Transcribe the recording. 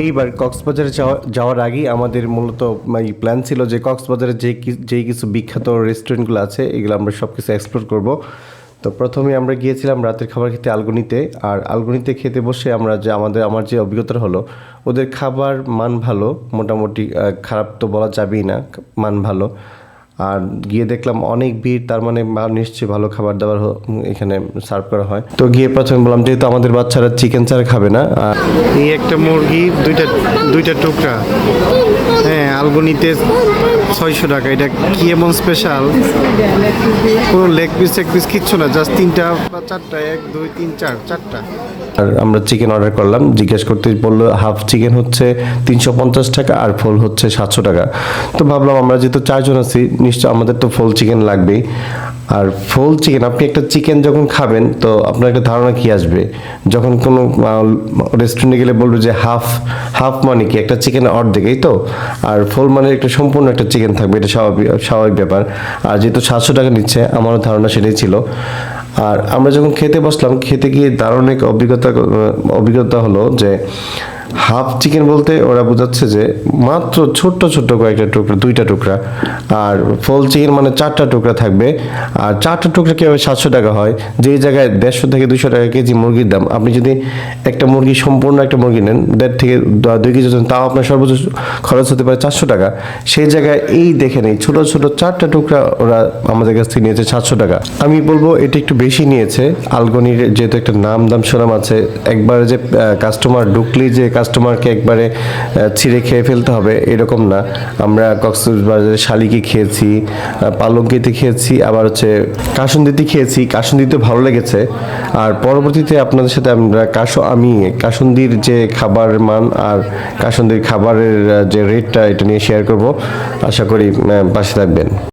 এইবার কক্সবাজারে যাওয়ার আগেই আমাদের মূলত প্ল্যান ছিল যে কক্সবাজারে যেই কিছু বিখ্যাত রেস্টুরেন্টগুলো আছে এগুলো আমরা সব কিছু এক্সপ্লোর করব। তো প্রথমে আমরা গিয়েছিলাম রাতের খাবার খেতে আলগুনিতে। আর আলগুনিতে খেতে বসে আমার যে অভিজ্ঞতা হলো, ওদের খাবার মান ভালো, মোটামুটি খারাপ তো বলা যাবেই না, মান ভালো। আর গিয়ে দেখলাম অনেক ভিড়, তার মানে নিশ্চয়ই ভালো খাবার দাবার এখানে সার্ভ করা হয়। তো গিয়ে প্রথমে বললাম যেহেতু আমাদের বাচ্চারা চিকেন ছাড়া খাবে না, এই একটা মুরগি দুইটা টুকরা, হ্যাঁ, আলগুনিতে 600 টাকা। এটা কি এমন স্পেশাল? কোনো লেগ পিস কিচ্ছু না, জাস্ট 3টা বা 4টা, 1 2 3 4 4টা। আর আমরা চিকেন অর্ডার করলাম। জিজ্ঞেস করতে বললো হাফ চিকেন হচ্ছে 350 টাকা আর ফুল হচ্ছে 700 টাকা। তো ভাবলাম আমরা যেহেতু 4 জন আছি, নিশ্চয় আমাদের তো ফুল চিকেন লাগবেই। আর ফুল চিকেন, আপনি একটা চিকেন যখন খাবেন তো আপনার একটা ধারণা কি আসবে, যখন কোনো রেস্টুরেন্টে গেলে বলবে যে হাফ হাফ মানে কি একটা চিকেনের অর্ধেকই তো, আর ফুল মানে একটা সম্পূর্ণ একটা চিকেন থাকবে, এটা স্বাভাবিক ব্যাপার। আর যেহেতু 700 টাকা নিচ্ছে, আমারও ধারণা সেটাই ছিল। আর আমরা যখন খেতে বসলাম, খেতে গিয়ে দারুণ এক অভিজ্ঞতা হলো যে হাফ চিকেন বলতে ওরা বোঝাচ্ছে যে মাত্র ছোট্ট ছোট্ট কয়েকটা টুকরা, 2টা টুকরা। আর ফুল চিকেন মানে 4টা টুকরা থাকবে। আর 4টা টুকরা কীভাবে 700 টাকা হয়, যেই জায়গায় 150 থেকে 200 টাকা কেজি মুরগির দাম, আপনি যদি একটা মুরগি, সম্পূর্ণ একটা মুরগি নেন 1.5 থেকে 2 কেজি ওজন, তাও আপনার সর্বোচ্চ খরচ হতে পারে 400 টাকা। সেই জায়গায় এই দেখে নেই ছোট ছোট 4টা টুকরা ওরা আমাদের কাছ থেকে নিয়েছে 700 টাকা। আমি বলবো এটা একটু বেশি নিয়েছে। আলগনির যেহেতু একটা নাম দাম সুনাম আছে, একবারে যে কাস্টমার ঢুকলেই যে কাস্টমারকে একবারে ছিঁড়ে খেয়ে ফেলতে হবে এরকম না। আমরা কক্সবাজারে শালিকে খেয়েছি, পালঙ্কিতে খেয়েছি, আবার হচ্ছে কাসুন্দিতে খেয়েছি। কাসুন্দিতে ভালো লেগেছে। আর পরবর্তীতে আপনাদের সাথে আমি কাসুন্দির যে খাবার মান আর কাসুন্দির খাবারের যে রেটটা, এটা নিয়ে শেয়ার করব। আশা করি পাশে থাকবেন।